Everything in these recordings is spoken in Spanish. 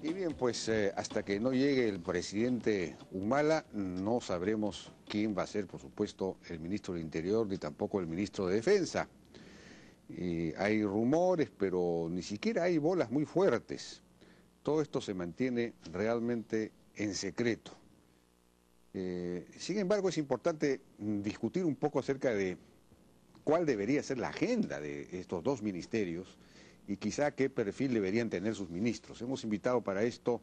Y bien, pues hasta que no llegue el presidente Humala, no sabremos quién va a ser, por supuesto, el ministro del Interior, ni tampoco el ministro de Defensa. Hay rumores, pero ni siquiera hay bolas muy fuertes. Todo esto se mantiene realmente en secreto. Sin embargo, es importante discutir un poco acerca de cuál debería ser la agenda de estos dos ministerios y quizá qué perfil deberían tener sus ministros. Hemos invitado para esto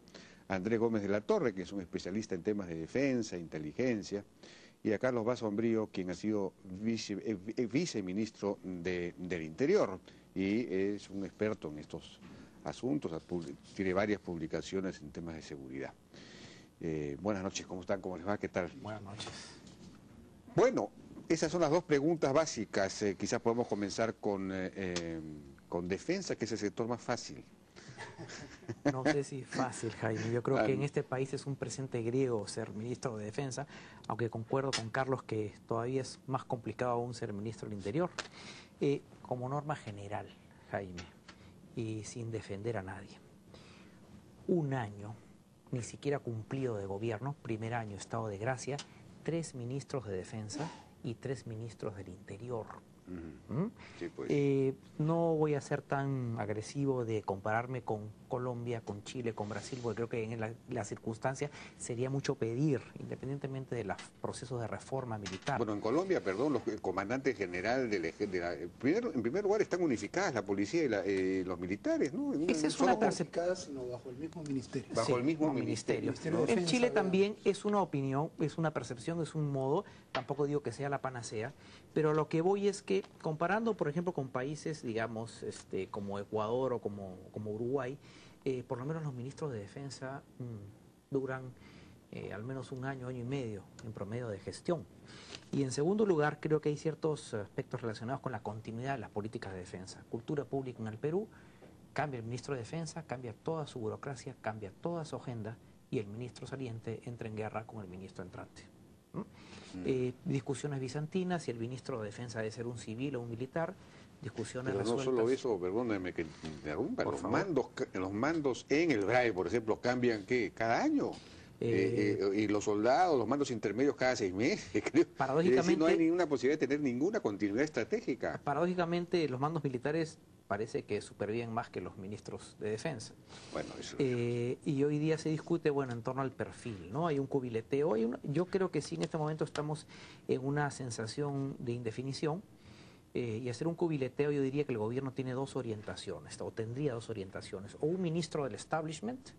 a Andrés Gómez de la Torre, que es un especialista en temas de defensa, inteligencia, y a Carlos Basso Ambrío, quien ha sido viceministro del Interior y es un experto en estos asuntos, tiene varias publicaciones en temas de seguridad. Buenas noches, ¿cómo están? ¿Cómo les va? ¿Qué tal? Buenas noches. Bueno, esas son las dos preguntas básicas. Quizás podemos comenzar con defensa, que es el sector más fácil. No sé si fácil, Jaime. Yo creo que en este país es un presente griego ser ministro de Defensa, aunque concuerdo con Carlos que todavía es más complicado aún ser ministro del Interior. Como norma general, Jaime, y sin defender a nadie, un año, ni siquiera cumplido de gobierno, primer año, estado de gracia, 3 ministros de Defensa y 3 ministros del Interior. Sí, pues. No voy a ser tan agresivo de compararme con Colombia, con Chile, con Brasil, porque creo que en la circunstancia sería mucho pedir, independientemente de los procesos de reforma militar. Bueno, en Colombia, perdón, el comandante general en primer lugar están unificadas la policía y los militares, ¿no? Esa es una percepción, sino bajo el mismo ministerio. Bajo el mismo ministerio. ¿No? En Chile también es una opinión, es una percepción, es un modo, tampoco digo que sea la panacea, pero lo que voy es que comparando, por ejemplo, con países, digamos, como Ecuador o como Uruguay, por lo menos los ministros de Defensa duran al menos un año, año y medio en promedio de gestión. Y en segundo lugar, creo que hay ciertos aspectos relacionados con la continuidad de las políticas de defensa. Cultura pública en el Perú, cambia el ministro de Defensa, cambia toda su burocracia, cambia toda su agenda y el ministro saliente entra en guerra con el ministro entrante. Discusiones bizantinas, si el ministro de Defensa debe ser un civil o un militar, discusiones Pero resueltas. no solo eso, perdóneme que interrumpa, los mandos en el BRAE, por ejemplo, cambian ¿qué? Cada año. Y los soldados, los mandos intermedios cada 6 meses, creo. Paradójicamente, es decir, no hay ninguna posibilidad de tener ninguna continuidad estratégica. Paradójicamente, los mandos militares parece que superviven más que los ministros de defensa. Bueno, eso y hoy día se discute, bueno, en torno al perfil, ¿no? Hay un cubileteo, yo creo que sí, en este momento estamos en una sensación de indefinición, y hacer un cubileteo, yo diría que el gobierno tiene 2 orientaciones, o tendría 2 orientaciones, o un ministro del establishment,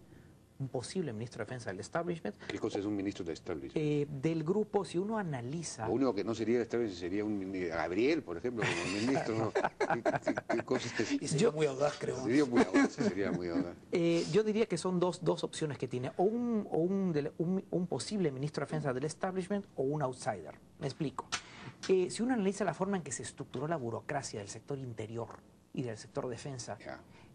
un posible ministro de Defensa del establishment. ¿Qué cosa es un ministro de establishment? Del grupo, si uno analiza... Lo único que no sería de establishment sería un Gabriel, por ejemplo, como ministro. ¿No? ¿Qué cosa y sería muy audaz, creo. Sería muy audaz. Yo diría que son dos opciones que tiene, o un posible ministro de Defensa del establishment o un outsider. Me explico. Si uno analiza la forma en que se estructuró la burocracia del sector interior y del sector defensa,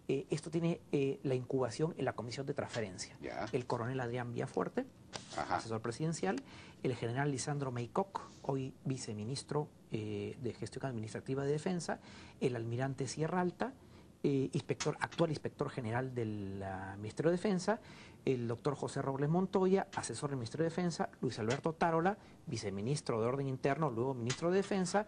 esto tiene la incubación en la Comisión de Transferencia. El coronel Adrián Villafuerte, asesor presidencial, el general Lisandro Maycock, hoy viceministro de Gestión Administrativa de Defensa, el almirante Sierra Alta, actual inspector general del Ministerio de Defensa, el doctor José Robles Montoya, asesor del Ministerio de Defensa, Luis Alberto Tarola, viceministro de Orden Interno, luego ministro de Defensa,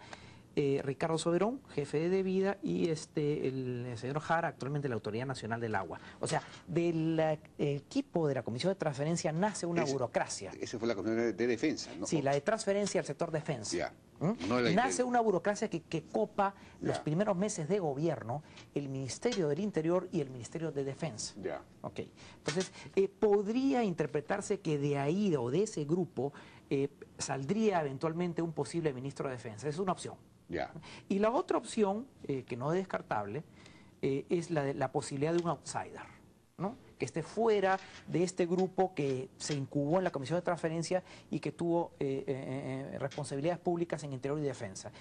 Ricardo Soberón, jefe de Debida, y el señor Jara, actualmente la Autoridad Nacional del Agua. O sea, del equipo de la Comisión de Transferencia nace una burocracia. Esa fue la Comisión de Defensa, ¿no? Sí, la de transferencia al sector defensa. No nace una burocracia que copa los primeros meses de gobierno, el Ministerio del Interior y el Ministerio de Defensa. Okay. Entonces, podría interpretarse que de ahí o de ese grupo saldría eventualmente un posible ministro de Defensa. Es una opción. Y la otra opción, que no es descartable, es la posibilidad de un outsider, ¿no? Que esté fuera de este grupo que se incubó en la Comisión de Transferencia y que tuvo responsabilidades públicas en Interior y Defensa.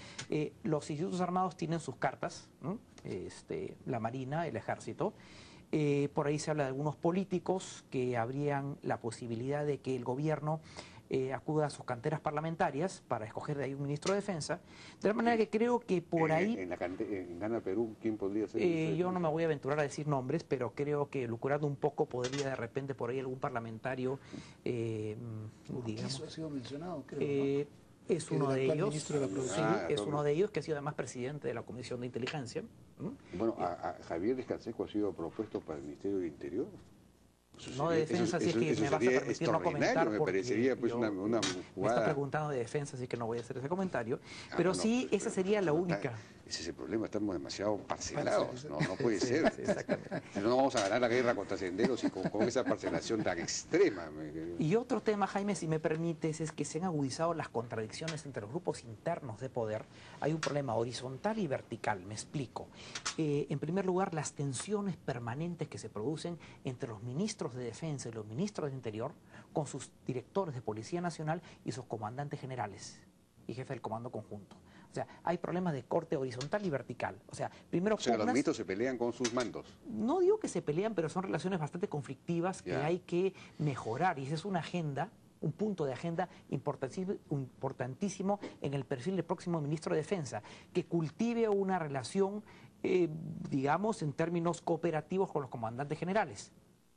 Los institutos armados tienen sus cartas, ¿no? La Marina, el Ejército. Por ahí se habla de algunos políticos que habrían la posibilidad de que el gobierno acuda a sus canteras parlamentarias para escoger de ahí un ministro de Defensa. De la manera que creo que por ahí... En Gana Perú, ¿quién podría ser? Yo no me voy a aventurar a decir nombres, pero creo que lucrando un poco podría de repente por ahí algún parlamentario, digamos... Eso ha sido mencionado, creo, ¿no? Es uno de ellos, de es uno de ellos que ha sido además presidente de la Comisión de Inteligencia. Bueno, a Javier Descanseco ha sido propuesto para el Ministerio del Interior. No de defensa, así que me vas a permitir no comentar. Me parecería pues una jugada. Me está preguntando de defensa, así que no voy a hacer ese comentario. Pero sí, esa sería la única. Ese es el problema, estamos demasiado parcelados. No puede ser. Sí, exactamente. No vamos a ganar la guerra contra senderos y con esa parcelación tan extrema. Y otro tema, Jaime, si me permites, es que se han agudizado las contradicciones entre los grupos internos de poder. Hay un problema horizontal y vertical, me explico. En primer lugar, las tensiones permanentes que se producen entre los ministros de Defensa y los ministros de Interior con sus directores de Policía Nacional y sus comandantes generales y jefe del Comando Conjunto. O sea, hay problemas de corte horizontal y vertical. O sea, primero... los ministros se pelean con sus mandos. No digo que se pelean, pero son relaciones bastante conflictivas que hay que mejorar. Y esa es una agenda, un punto de agenda importantísimo en el perfil del próximo ministro de Defensa, que cultive una relación, digamos, en términos cooperativos con los comandantes generales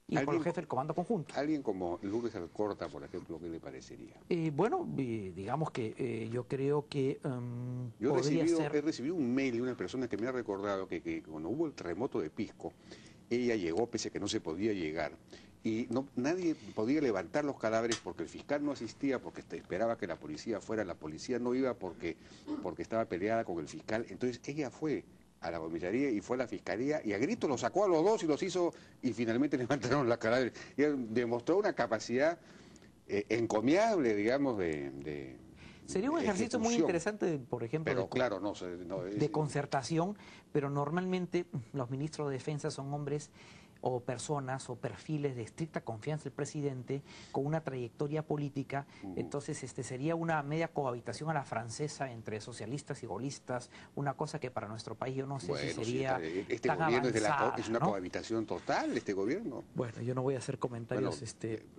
y con el jefe del Comando Conjunto. Alguien como Lourdes Alcorta, por ejemplo, ¿qué le parecería? Bueno, digamos que yo creo que he recibido un mail de una persona que me ha recordado que cuando hubo el terremoto de Pisco, ella llegó pese a que no se podía llegar. Y nadie podía levantar los cadáveres porque el fiscal no asistía, porque esperaba que la policía fuera. La policía no iba porque estaba peleada con el fiscal. Entonces ella fue a la comisaría y fue a la fiscalía y a grito los sacó a los dos y los hizo y finalmente levantaron los cadáveres. Y demostró una capacidad encomiable, digamos, sería un ejercicio muy interesante, por ejemplo, de concertación, pero normalmente los ministros de Defensa son hombres o personas o perfiles de estricta confianza del presidente con una trayectoria política. Entonces sería una media cohabitación a la francesa entre socialistas y gaullistas, una cosa que para nuestro país yo no sé si sería este tan gobierno avanzada, es una ¿no? cohabitación total, este gobierno. Bueno, yo no voy a hacer comentarios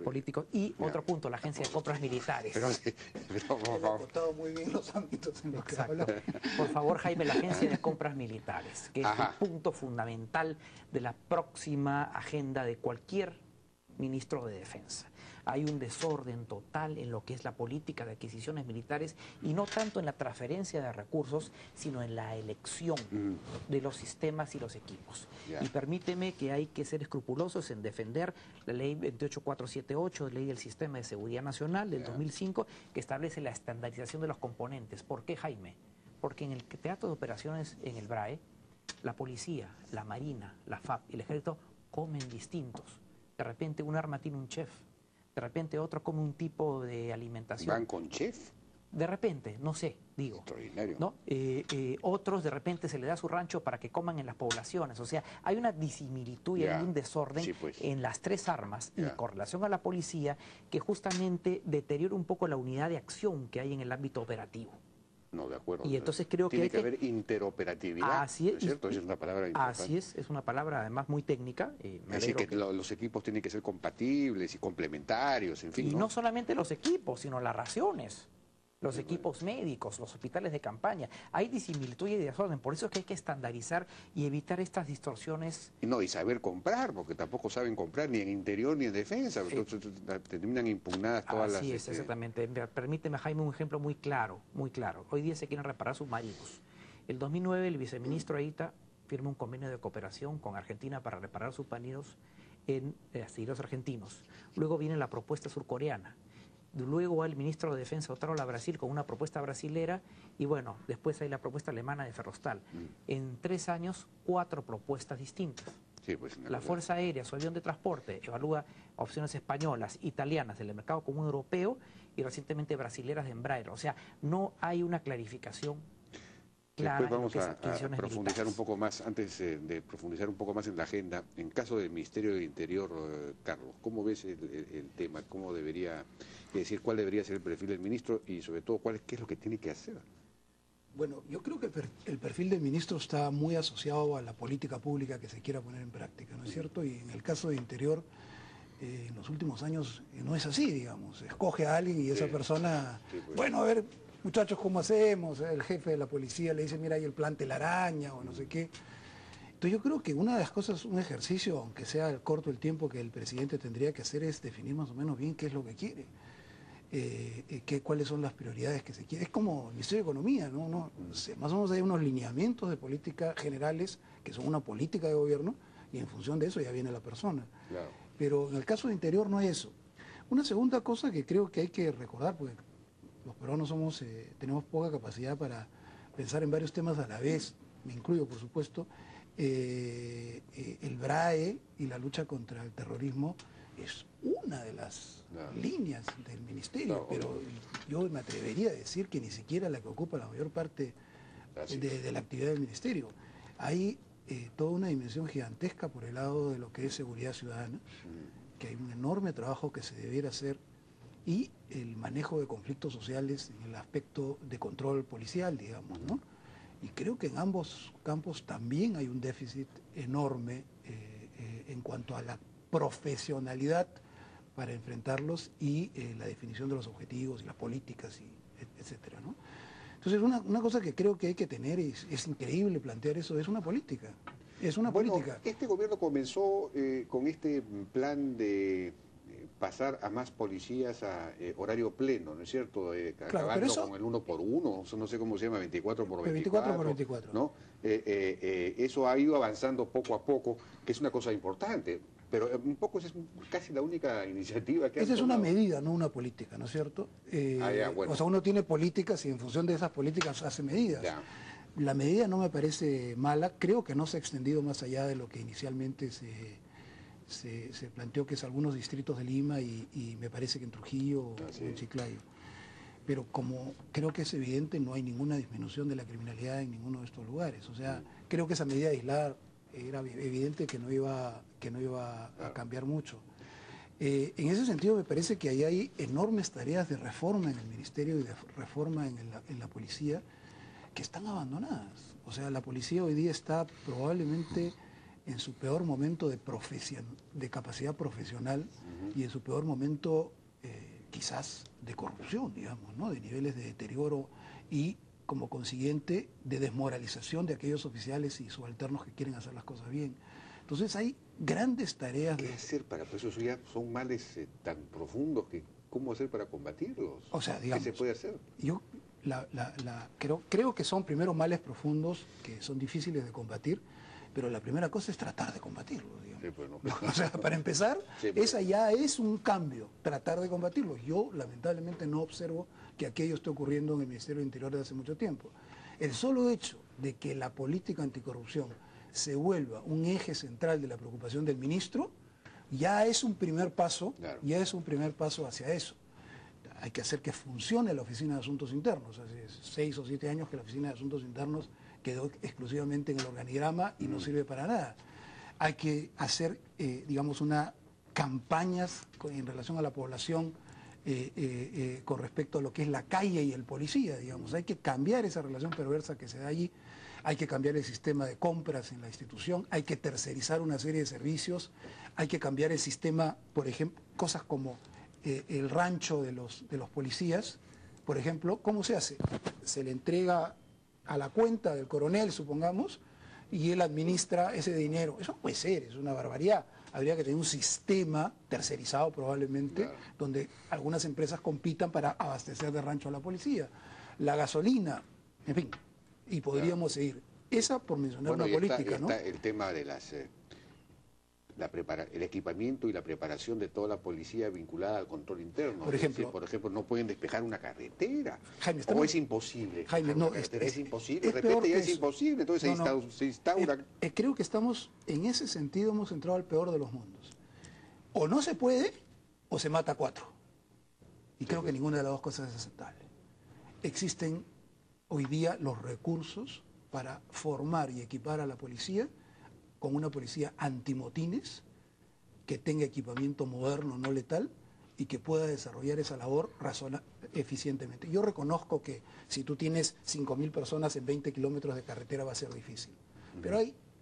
políticos. Y otro punto, la Agencia de Compras Militares. Ha cortado muy bien los ámbitos en los que habla. Por favor, Jaime, la Agencia de Compras Militares, que es el punto fundamental de la próxima agenda de cualquier ministro de Defensa. Hay un desorden total en lo que es la política de adquisiciones militares y no tanto en la transferencia de recursos, sino en la elección de los sistemas y los equipos. Y permíteme que hay que ser escrupulosos en defender la ley 28478, ley del Sistema de Seguridad Nacional del 2005, que establece la estandarización de los componentes. ¿Por qué, Jaime? Porque en el teatro de operaciones en el BRAE, la policía, la marina, la FAP y el ejército comen distintos. De repente un arma tiene un chef, de repente otro come un tipo de alimentación. ¿Van con chef? De repente, no sé, digo. Extraordinario. ¿No? Otros de repente se le da su rancho para que coman en las poblaciones. O sea, hay una disimilitud y hay un desorden en las tres armas y con relación a la policía que justamente deteriora un poco la unidad de acción que hay en el ámbito operativo. No, de acuerdo. Y entonces creo tiene que haber interoperatividad. Así es. ¿No es cierto? Esa es una palabra importante. Así es una palabra además muy técnica. Es decir, que los equipos tienen que ser compatibles y complementarios, en fin. Y no solamente los equipos, sino las raciones. Los equipos médicos, los hospitales de campaña. Hay disimilitud y desorden, por eso es que hay que estandarizar y evitar estas distorsiones. Y saber comprar, porque tampoco saben comprar ni en interior ni en defensa. Entonces, terminan impugnadas todas las... Así es, exactamente. Permíteme, Jaime, un ejemplo muy claro, muy claro. Hoy día se quieren reparar submarinos. El 2009 el viceministro Eita firma un convenio de cooperación con Argentina para reparar submarinos en astilleros argentinos. Luego viene la propuesta surcoreana. Luego va el ministro de Defensa Otárola a Brasil con una propuesta brasilera y bueno, después hay la propuesta alemana de Ferrostal. En 3 años, 4 propuestas distintas. Sí, pues, la Fuerza Aérea, su avión de transporte, evalúa opciones españolas, italianas del mercado común europeo y recientemente brasileras de Embraer. O sea, no hay una clarificación clara. Después vamos a profundizar un poco más, antes de profundizar un poco más en la agenda, en caso del Ministerio del Interior, Carlos, ¿cómo ves el tema? ¿Cómo debería, es decir, cuál debería ser el perfil del ministro y sobre todo qué es lo que tiene que hacer? Bueno, yo creo que el perfil del ministro está muy asociado a la política pública que se quiera poner en práctica, ¿no es cierto? Y en el caso de Interior, en los últimos años no es así, digamos. Escoge a alguien y esa persona, pues. bueno, a ver, muchachos, ¿cómo hacemos? El jefe de la policía le dice, mira, hay el plan telaraña o no sé qué. Entonces yo creo que una de las cosas, un ejercicio, aunque sea corto el tiempo que el presidente tendría que hacer, es definir más o menos bien qué es lo que quiere. Cuáles son las prioridades que se quiere. Es como el Ministerio de Economía, ¿no? Más o menos hay unos lineamientos de política generales que son una política de gobierno y en función de eso ya viene la persona. Claro. Pero en el caso de Interior no es eso. Una segunda cosa que creo que hay que recordar, porque los peruanos tenemos poca capacidad para pensar en varios temas a la vez, me incluyo por supuesto, el BRAE y la lucha contra el terrorismo es una de las líneas del ministerio, pero yo me atrevería a decir que ni siquiera la que ocupa la mayor parte de la actividad del ministerio. Hay toda una dimensión gigantesca por el lado de lo que es seguridad ciudadana, que hay un enorme trabajo que se debiera hacer, y el manejo de conflictos sociales en el aspecto de control policial, digamos, ¿no? Y creo que en ambos campos también hay un déficit enorme en cuanto a la profesionalidad para enfrentarlos y la definición de los objetivos y las políticas, etcétera, ¿no? Entonces, una cosa que creo que hay que tener, es increíble plantear eso, es una política. Es una política. Este gobierno comenzó con este plan de pasar a más policías a horario pleno, ¿no es cierto? Claro, acabando eso, con el 1 por 1, no sé cómo se llama, 24 por 24 por 24. ¿no? Eso ha ido avanzando poco a poco, que es una cosa importante, pero un poco es casi la única iniciativa que esa es una medida, no una política, ¿no es cierto? Bueno. O sea, uno tiene políticas y en función de esas políticas hace medidas. Ya. La medida no me parece mala, creo que no se ha extendido más allá de lo que inicialmente se planteó, que es algunos distritos de Lima y me parece que en Trujillo o en Chiclayo. Pero como creo que es evidente, no hay ninguna disminución de la criminalidad en ninguno de estos lugares. O sea, creo que esa medida aislada era evidente que no iba a cambiar mucho. En ese sentido me parece que ahí hay enormes tareas de reforma en el ministerio y de reforma en la policía que están abandonadas. O sea, la policía hoy día está probablemente en su peor momento de capacidad profesional y en su peor momento quizás de corrupción, digamos, ¿no? De niveles de deterioro y como consiguiente de desmoralización de aquellos oficiales y subalternos que quieren hacer las cosas bien. Entonces hay grandes tareas ¿Qué hacer para eso? Ya son males tan profundos que ¿cómo hacer para combatirlos? O sea, digamos, ¿qué se puede hacer? Yo creo que son primero males profundos que son difíciles de combatir, pero la primera cosa es tratar de combatirlos, digamos. Sí, pues no. O sea, para empezar, sí, pues. esa ya es un cambio, tratar de combatirlos. Yo lamentablemente no observo que aquello esté ocurriendo en el Ministerio del Interior desde hace mucho tiempo. El solo hecho de que la política anticorrupción se vuelva un eje central de la preocupación del ministro, ya es un primer paso, claro. Ya es un primer paso hacia eso. Hay que hacer que funcione la Oficina de Asuntos Internos. Hace 6 o 7 años que la Oficina de Asuntos Internos quedó exclusivamente en el organigrama y no sirve para nada. Hay que hacer, digamos, campañas en relación a la población con respecto a lo que es la calle y el policía, digamos. Hay que cambiar esa relación perversa que se da allí. Hay que cambiar el sistema de compras en la institución, hay que tercerizar una serie de servicios, hay que cambiar el sistema, por ejemplo, cosas como el rancho de los policías, por ejemplo. ¿Cómo se hace? Se le entrega a la cuenta del coronel, supongamos, y él administra ese dinero. Eso no puede ser, es una barbaridad. Habría que tener un sistema tercerizado probablemente, claro, donde algunas empresas compitan para abastecer de rancho a la policía. La gasolina, en fin, y podríamos seguir. Esa por mencionar una política, ¿no? Está el tema de el equipamiento y la preparación de toda la policía vinculada al control interno. Por ejemplo, no pueden despejar una carretera. Jaime, o es imposible. Jaime, no, es imposible. De repente ya es imposible. Entonces se instaura. Creo que estamos, en ese sentido, hemos entrado al peor de los mundos. O no se puede, o se mata a 4. Y creo que ninguna de las dos cosas es aceptable. Existen hoy día los recursos para formar y equipar a la policía con una policía antimotines, que tenga equipamiento moderno, no letal, y que pueda desarrollar esa labor eficientemente. Yo reconozco que si tú tienes 5.000 personas en 20 kilómetros de carretera va a ser difícil, pero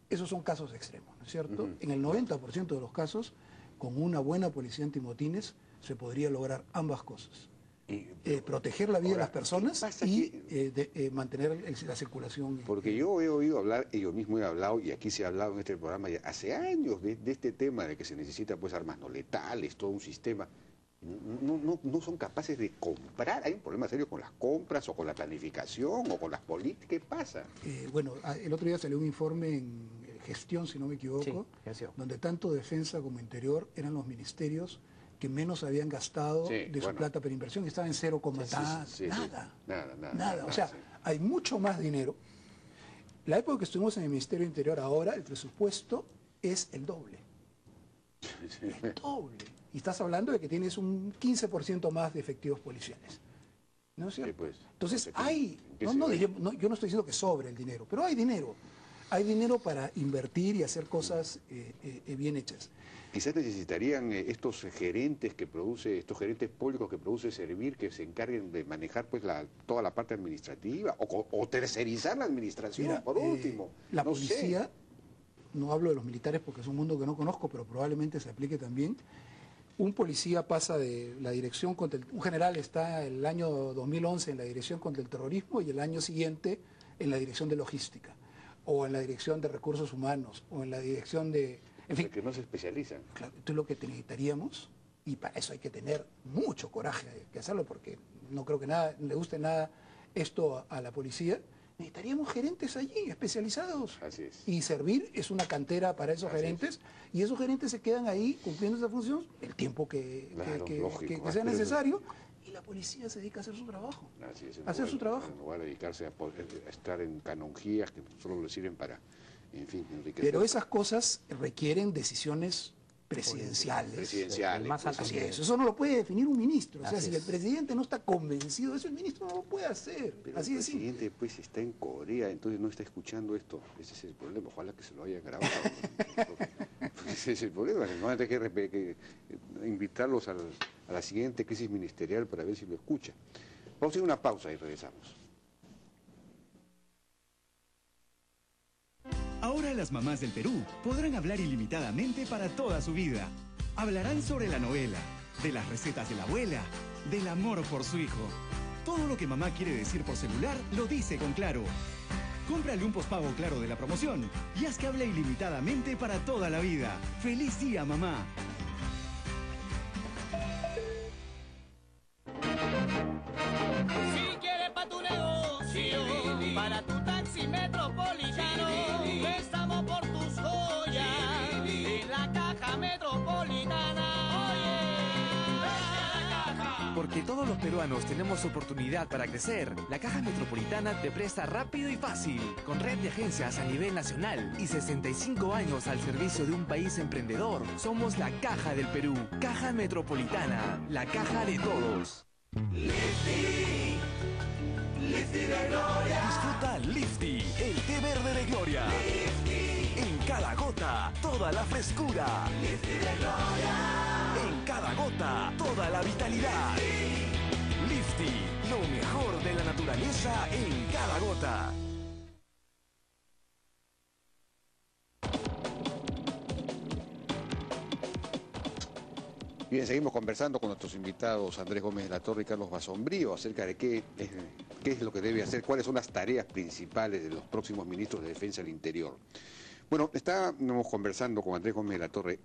esos son casos extremos, ¿no es cierto? En el 90% de los casos, con una buena policía antimotines se podría lograr ambas cosas. Proteger la vida de las personas y mantener la circulación. Porque yo he oído hablar, y yo mismo he hablado, y aquí se ha hablado en este programa ya hace años de este tema de que se necesita pues armas no letales, todo un sistema. No son capaces de comprar. Hay un problema serio con las compras, o con la planificación, o con las políticas. ¿Qué pasa? Bueno, el otro día salió un informe en gestión, si no me equivoco, sí, donde tanto Defensa como Interior eran los ministerios que menos habían gastado de su plata per inversión, y estaba en 0, nada. O sea, hay mucho más dinero. La época que estuvimos en el Ministerio del Interior, ahora el presupuesto es el doble. El doble. Y estás hablando de que tienes un 15% más de efectivos policiales. ¿No es cierto? Sí, pues, entonces hay, yo no estoy diciendo que sobre el dinero, pero hay dinero. Hay dinero para invertir y hacer cosas bien hechas. Quizás necesitarían estos gerentes públicos que produce Servir, que se encarguen de manejar pues toda la parte administrativa, o tercerizar la administración. Mira, por último. La policía, no hablo de los militares porque es un mundo que no conozco, pero probablemente se aplique también. Un policía pasa de la dirección contra un general está el año 2011 en la dirección contra el terrorismo, y el año siguiente en la dirección de logística, o en la dirección de recursos humanos, o en la dirección de... En fin, que no se especializan. Claro, esto es lo que necesitaríamos, y para eso hay que tener mucho coraje, hay que hacerlo, porque no creo que le guste nada esto a la policía. Necesitaríamos gerentes allí, especializados. Así es. Y Servir es una cantera para esos gerentes, y esos gerentes se quedan ahí cumpliendo esa función el tiempo que sea necesario, y la policía se dedica a hacer su trabajo. Así es, su trabajo. En lugar de dedicarse a estar en canonjías que solo le sirven para, en fin, enriquecer. Pero esas cosas requieren decisiones presidenciales. Más alto. Así es. Eso no lo puede definir un ministro. O sea, si el presidente no está convencido de eso, el ministro no lo puede hacer. Pero así el presidente pues está en Corea, entonces no está escuchando esto. Ese es el problema. Ojalá que se lo haya grabado. Ese es el problema. No hay que invitarlos a la siguiente crisis ministerial para ver si lo escucha. Vamos a hacer una pausa y regresamos. Ahora las mamás del Perú podrán hablar ilimitadamente para toda su vida. Hablarán sobre la novela, de las recetas de la abuela, del amor por su hijo. Todo lo que mamá quiere decir por celular lo dice con Claro. Cómprale un pospago Claro de la promoción y haz que hable ilimitadamente para toda la vida. ¡Feliz día, mamá! Si quieres para tu negocio, para tu taxi metropolitano, estamos por tus joyas en la Caja Metropolitana. Porque todos los peruanos tenemos oportunidad para crecer, la Caja Metropolitana te presta rápido y fácil, con red de agencias a nivel nacional y 65 años al servicio de un país emprendedor. Somos la Caja del Perú. Caja Metropolitana, la caja de todos. Lifty, Lifty de Gloria. Disfruta Lifty, el té verde de Gloria. Lifty. En cada gota, toda la frescura. Lifty de Gloria. En cada gota, toda la vitalidad. Lifty, lo mejor de la naturaleza en cada gota. Bien, seguimos conversando con nuestros invitados Andrés Gómez de la Torre y Carlos Basombrío acerca de qué es lo que debe hacer, cuáles son las tareas principales de los próximos ministros de Defensa del Interior. Bueno, estábamos conversando con Andrés Gómez de la Torre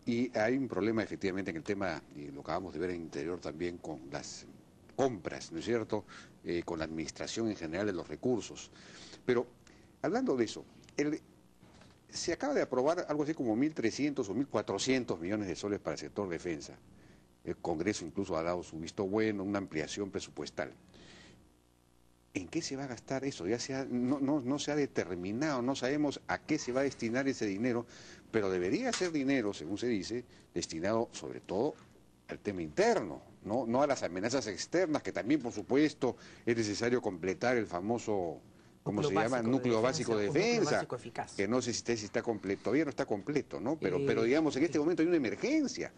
y hay un problema efectivamente en el tema, y lo acabamos de ver en el Interior también, con las compras, ¿no es cierto?, con la administración en general de los recursos. Pero, hablando de eso, se acaba de aprobar algo así como 1.300 o 1.400 millones de soles para el sector defensa. El Congreso incluso ha dado su visto bueno, una ampliación presupuestal. ¿En qué se va a gastar eso? No se ha determinado, no sabemos a qué se va a destinar ese dinero, pero debería ser dinero, según se dice, destinado sobre todo al tema interno, no a las amenazas externas, que también, por supuesto, es necesario completar el famoso... ¿Cómo se llama? Núcleo básico de defensa, que no sé si está completo, todavía no está completo, ¿no? Pero digamos, en este momento hay una emergencia.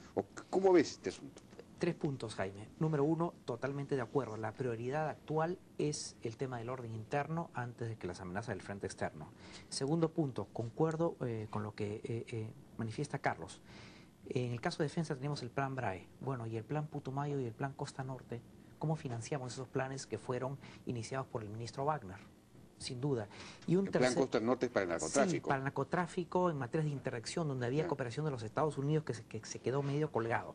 ¿Cómo ves este asunto? 3 puntos, Jaime. Número 1, totalmente de acuerdo. La prioridad actual es el tema del orden interno antes de que las amenazas del frente externo. Segundo punto, concuerdo con lo que manifiesta Carlos. En el caso de defensa tenemos el plan BRAE, bueno, y el plan Putumayo y el plan Costa Norte. ¿Cómo financiamos esos planes que fueron iniciados por el ministro Wagner? Sin duda. Y un plan Costa Norte es para el narcotráfico. Sí, para el narcotráfico en materias de interdicción, donde había cooperación de los Estados Unidos que se quedó medio colgado.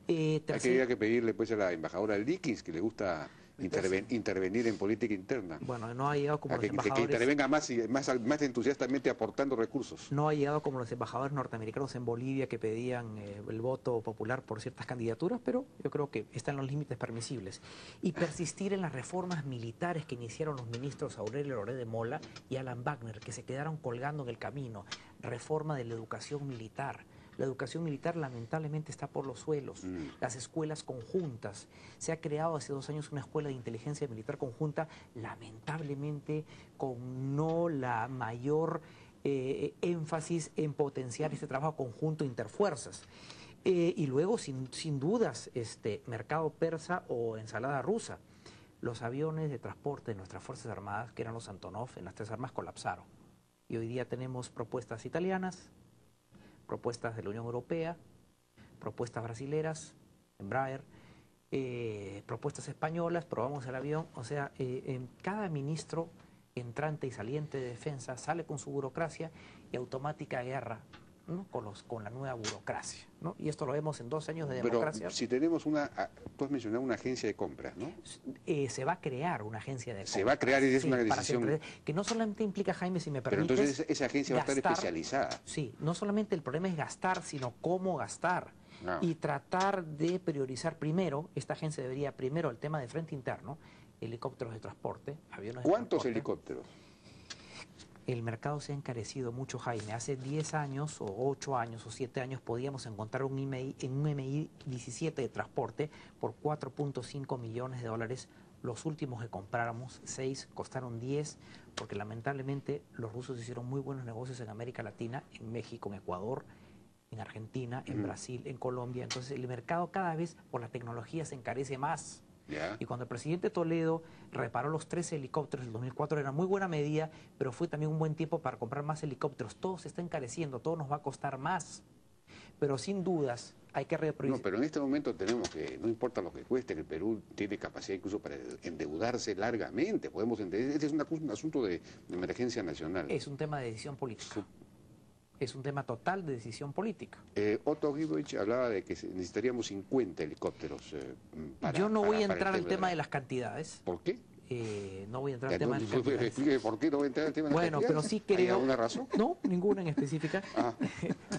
Hay que pedirle pues a la embajadora Dickens, que le gusta intervenir en política interna. Bueno, no ha llegado como los embajadores... Que intervenga más entusiastamente aportando recursos. No ha llegado como los embajadores norteamericanos en Bolivia que pedían el voto popular por ciertas candidaturas, pero yo creo que están en los límites permisibles. Y persistir en las reformas militares que iniciaron los ministros Aurelio Loré de Mola y Alan Wagner, que se quedaron colgando en el camino. Reforma de la educación militar. La educación militar lamentablemente está por los suelos. Las escuelas conjuntas. Se ha creado hace 2 años una escuela de inteligencia militar conjunta, lamentablemente con no la mayor énfasis en potenciar este trabajo conjunto interfuerzas. Y luego, sin dudas, mercado persa o ensalada rusa. Los aviones de transporte de nuestras Fuerzas Armadas, que eran los Antonov, en las 3 armas colapsaron. Y hoy día tenemos propuestas italianas, propuestas de la Unión Europea, propuestas brasileras, Embraer, propuestas españolas, probamos el avión. O sea, cada ministro entrante y saliente de defensa sale con su burocracia y automática guerra, ¿no? con la nueva burocracia, ¿no? Y esto lo vemos en 2 años de democracia. Pero si tenemos tú has mencionado una agencia de compras, ¿no? Se va a crear una agencia de compras. Se va a crear y es una decisión... Que no solamente implica, Jaime, si me permites... Pero entonces esa agencia va a estar especializada. Sí, no solamente el problema es gastar, sino cómo gastar. No. Y tratar de priorizar primero, esta agencia debería primero el tema de frente interno, helicópteros de transporte, aviones de transporte. ¿Cuántos helicópteros? El mercado se ha encarecido mucho, Jaime. Hace 10 años, o 8 años, o 7 años, podíamos encontrar un MI 17 de transporte por 4.5 millones de dólares. Los últimos que compráramos, 6, costaron 10, porque lamentablemente los rusos hicieron muy buenos negocios en América Latina, en México, en Ecuador, en Argentina, en Brasil, en Colombia. Entonces el mercado cada vez por la tecnología se encarece más. Y cuando el presidente Toledo reparó los 13 helicópteros del 2004, era muy buena medida, pero fue también un buen tiempo para comprar más helicópteros. Todo se está encareciendo, todo nos va a costar más. Pero sin dudas hay que repriorizar. No, pero en este momento tenemos que, no importa lo que cueste, el Perú tiene capacidad incluso para endeudarse largamente. Este es un asunto de emergencia nacional. Es un tema de decisión política. Es un tema total de decisión política. Otto Gibovich hablaba de que necesitaríamos 50 helicópteros Yo no voy a entrar al tema de las cantidades. ¿Por qué? No voy a entrar al tema de las cantidades. Explique por qué no voy a entrar al tema de las cantidades. Bueno, pero sí creo... ¿Hay alguna razón? No, ninguna en específica.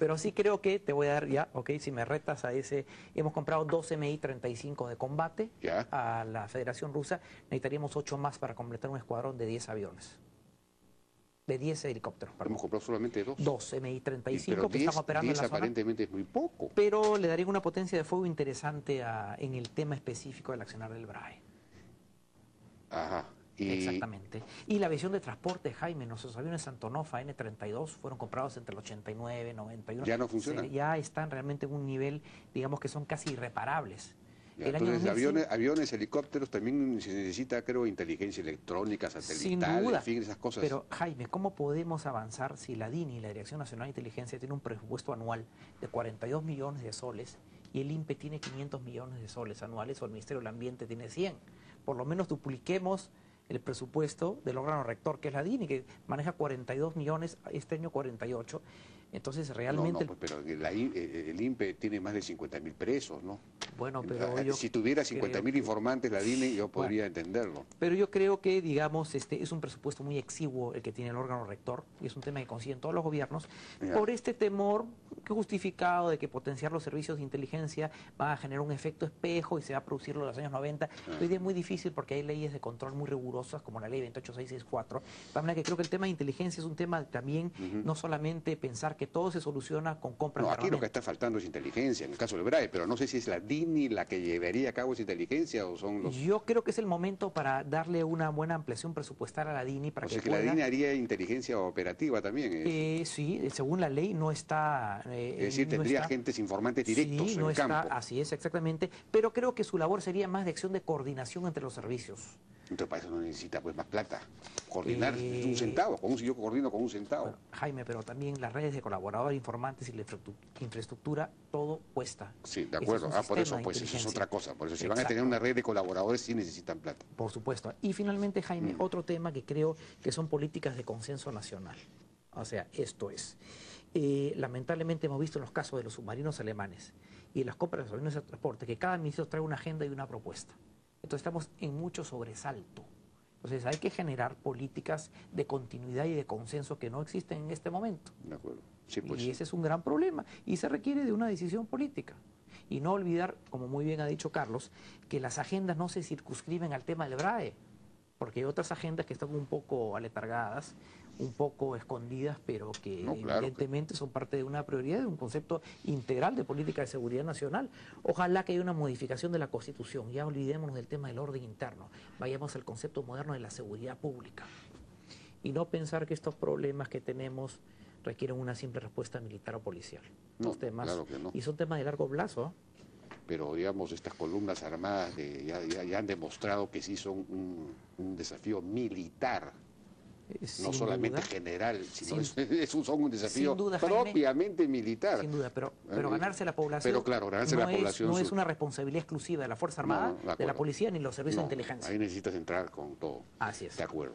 Pero sí creo que, te voy a dar ya, si me retas a ese... Hemos comprado 2 MI-35 de combate a la Federación Rusa. Necesitaríamos 8 más para completar un escuadrón de 10 aviones. De 10 helicópteros. Hemos comprado solamente 2. 2 MI-35 que están operando en la zona. Aparentemente es muy poco. Pero le daría una potencia de fuego interesante en el tema específico del accionar del BRAE. Ajá. Exactamente. Y la visión de transporte, Jaime, nuestros aviones Antonov N-32 fueron comprados entre el 89 y 91. ¿Ya no funcionan? Ya están realmente en un nivel, digamos que son casi irreparables. Entonces, aviones, helicópteros, también se necesita, creo, inteligencia electrónica, satelital, sin duda, en fin, esas cosas. Pero, Jaime, ¿cómo podemos avanzar si la DINI, la Dirección Nacional de Inteligencia, tiene un presupuesto anual de 42 millones de soles y el INPE tiene 500 millones de soles anuales o el Ministerio del Ambiente tiene 100? Por lo menos dupliquemos el presupuesto del órgano rector, que es la DINI, que maneja 42 millones, este año 48. Entonces, realmente... No, pero el INPE tiene más de 50.000 presos, ¿no? Bueno, pero si tuviera 50.000 informantes la DINI, yo podría entenderlo. Pero yo creo que, digamos, es un presupuesto muy exiguo el que tiene el órgano rector, y es un tema que consiguen todos los gobiernos, por este temor justificado de que potenciar los servicios de inteligencia va a generar un efecto espejo y se va a producir lo de los años 90. Hoy día es muy difícil porque hay leyes de control muy rigurosas, como la ley 28664. De manera que creo que el tema de inteligencia es un tema también, no solamente pensar que todo se soluciona con compras de aquí lo que está faltando es inteligencia, en el caso del BRAE, pero no sé si es la DINI la que llevaría a cabo esa inteligencia o son los... Yo creo que es el momento para darle una buena ampliación presupuestal a la DINI para que pueda... la DINI haría inteligencia operativa también. Sí, según la ley no está... es decir, tendría agentes informantes directos en el campo. Así es, exactamente, pero creo que su labor sería más de acción de coordinación entre los servicios. Entonces para eso no necesita pues más plata. Coordinar un centavo, yo coordino con un centavo. Bueno, Jaime, pero también las redes de colaboradores, informantes y la infraestructura, todo cuesta. Sí, de acuerdo. Por eso, pues eso es otra cosa. Por eso, si van a tener una red de colaboradores, sí necesitan plata. Por supuesto. Y finalmente, Jaime, otro tema que creo que son políticas de consenso nacional. O sea, esto es. Lamentablemente hemos visto en los casos de los submarinos alemanes y las compras de los aviones de transporte que cada ministro trae una agenda y una propuesta. Entonces estamos en mucho sobresalto. Entonces hay que generar políticas de continuidad y de consenso que no existen en este momento. De acuerdo. Sí, pues. Y ese es un gran problema y se requiere de una decisión política. Y no olvidar, como muy bien ha dicho Carlos, que las agendas no se circunscriben al tema del BRAE, porque hay otras agendas que están un poco aletargadas, un poco escondidas, pero que evidentemente son parte de una prioridad, de un concepto integral de política de seguridad nacional. Ojalá que haya una modificación de la Constitución, ya olvidémonos del tema del orden interno, vayamos al concepto moderno de la seguridad pública. Y no pensar que estos problemas que tenemos requieren una simple respuesta militar o policial. No, temas, claro que no. Y son temas de largo plazo. Pero digamos, estas columnas armadas ya han demostrado que sí son un desafío militar. No solamente general, sino son un desafío propiamente militar. Sin duda, pero ganarse la población, pero claro, ganarse la población no es una responsabilidad exclusiva de la Fuerza Armada, de la policía ni los servicios de inteligencia. Ahí necesitas entrar con todo. Así es. De acuerdo.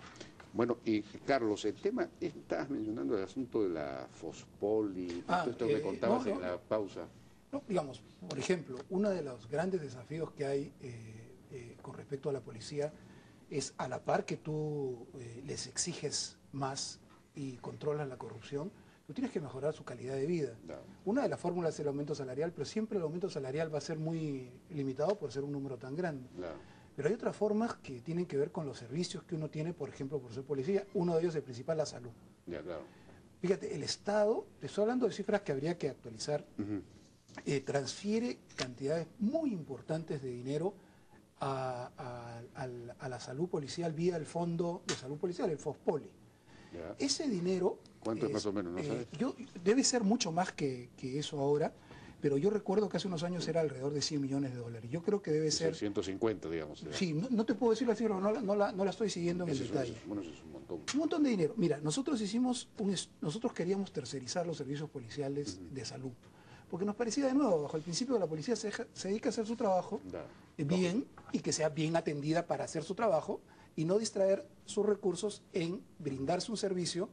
Bueno, y Carlos, el tema, estabas mencionando el asunto de la Fospoli, esto que contabas en la pausa. No, digamos, por ejemplo, uno de los grandes desafíos que hay con respecto a la policía es, a la par que tú les exiges más y controlas la corrupción, tú tienes que mejorar su calidad de vida. No. Una de las fórmulas es el aumento salarial, pero siempre el aumento salarial va a ser muy limitado por ser un número tan grande. No. Pero hay otras formas que tienen que ver con los servicios que uno tiene, por ejemplo, por ser policía. Uno de ellos, el principal, la salud. Ya, claro. Fíjate, el Estado, te estoy hablando de cifras que habría que actualizar, transfiere cantidades muy importantes de dinero a la salud policial vía el Fondo de Salud Policial, el Fospoli. Ya. Ese dinero... ¿Cuánto es más o menos? ¿No sabes? Debe ser mucho más que eso ahora, pero yo recuerdo que hace unos años era alrededor de 100 millones de dólares. Yo creo que debe ser... 150, digamos. Sí, no te puedo decir la cifra, no la estoy siguiendo en el detalle. Bueno, eso es un montón. Un montón de dinero. Mira, nosotros queríamos tercerizar los servicios policiales de salud, porque nos parecía, de nuevo, bajo el principio de la policía se dedica a hacer su trabajo bien y que sea bien atendida para hacer su trabajo y no distraer sus recursos en brindarse un servicio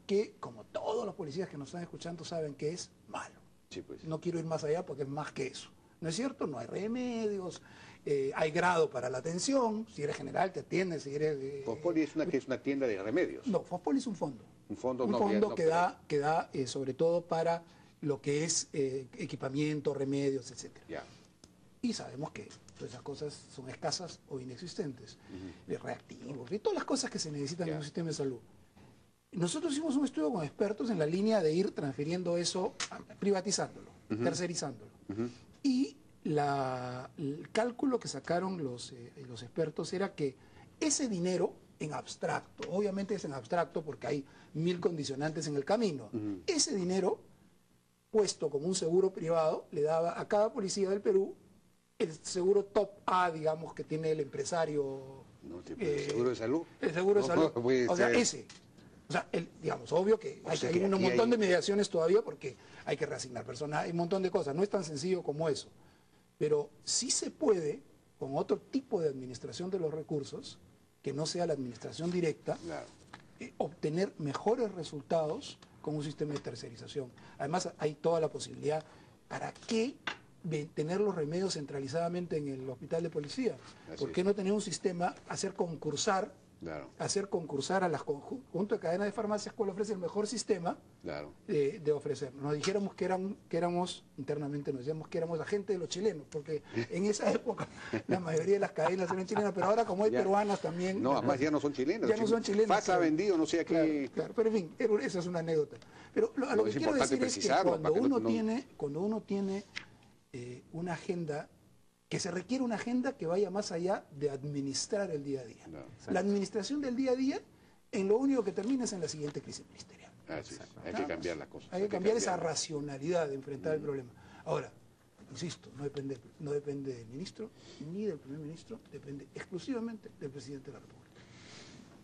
que, como todos los policías que nos están escuchando saben, que es malo. Sí, pues. No quiero ir más allá porque es más que eso. ¿No es cierto? No hay remedios, hay grado para la atención, si eres general te atienden, si eres... Fospoli es una tienda de remedios. No, Fospoli es un fondo. Un fondo, que da sobre todo para lo que es equipamiento, remedios, etc. Ya. Y sabemos que todas esas cosas son escasas o inexistentes, reactivos y todas las cosas que se necesitan en un sistema de salud. Nosotros hicimos un estudio con expertos en la línea de ir transfiriendo eso, privatizándolo, tercerizándolo. Y el cálculo que sacaron los expertos era que ese dinero en abstracto, obviamente es en abstracto porque hay 1000 condicionantes en el camino, ese dinero puesto como un seguro privado le daba a cada policía del Perú el seguro top A, digamos, que tiene el empresario. ¿El seguro de salud? El seguro de salud. O sea, ese. O sea, digamos, obvio que hay que ir un montón de mediaciones todavía porque hay que reasignar personal, hay un montón de cosas. No es tan sencillo como eso. Pero sí se puede, con otro tipo de administración de los recursos, que no sea la administración directa, obtener mejores resultados con un sistema de tercerización. Además, hay toda la posibilidad, ¿para qué tener los remedios centralizadamente en el hospital de policía? ¿Por qué no tener un sistema, hacer concursar a las conjuntos de cadenas de farmacias cuál ofrece el mejor sistema de ofrecer? Nos dijéramos que éramos, internamente nos decíamos que éramos agentes de los chilenos, porque en esa época la mayoría de las cadenas eran chilenas, pero ahora como hay peruanas también... No, además ya no son chilenas. Ya no son chilenas. Pasa vendido, no sé a qué... Claro, pero en fin, esa es una anécdota. Pero lo que quiero decir es que cuando uno tiene una agenda, que se requiere una agenda que vaya más allá de administrar el día a día. La administración del día a día, en lo único que termina es en la siguiente crisis ministerial. Hay que cambiar las cosas. Hay que cambiar esa racionalidad de enfrentar el problema. Ahora, insisto, no depende del ministro ni del primer ministro, depende exclusivamente del presidente de la República.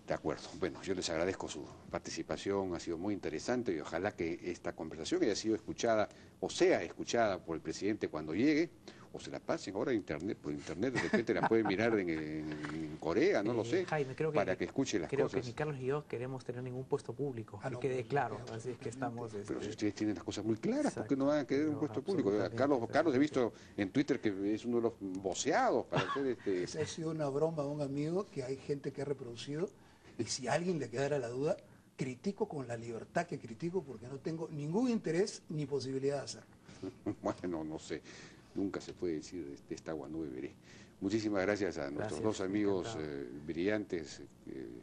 De acuerdo. Bueno, yo les agradezco su participación, ha sido muy interesante y ojalá que esta conversación haya sido escuchada o sea escuchada por el presidente cuando llegue, o se la pasen ahora por internet, de repente la pueden mirar en Corea, no lo sé, Jaime, creo para que escuche las creo cosas. que ni Carlos y yo queremos tener ningún puesto público, que quede claro, así es que estamos... Pero si ustedes tienen las cosas muy claras, ¿por qué no van a querer un No, puesto público? absolutamente. Carlos he visto en Twitter que es uno de los voceados para hacer Esa ha sido una broma de un amigo que hay gente que ha reproducido, y si a alguien le quedara la duda, critico con la libertad que critico porque no tengo ningún interés ni posibilidad de hacerlo. Bueno, no sé, nunca se puede decir de esta agua no beberé. Muchísimas gracias a nuestros dos amigos brillantes,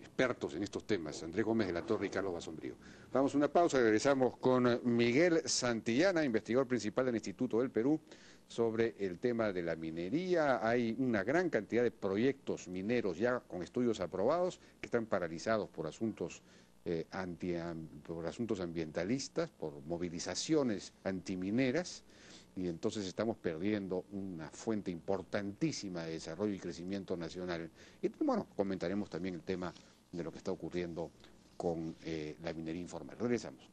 expertos en estos temas, Andrés Gómez de la Torre y Carlos Basombrío. Vamos a una pausa y regresamos con Miguel Santillana, investigador principal del Instituto del Perú, sobre el tema de la minería. Hay una gran cantidad de proyectos mineros ya con estudios aprobados que están paralizados por asuntos ambientalistas, por movilizaciones antimineras, y entonces estamos perdiendo una fuente importantísima de desarrollo y crecimiento nacional. Y bueno, comentaremos también el tema de lo que está ocurriendo con la minería informal. Regresamos.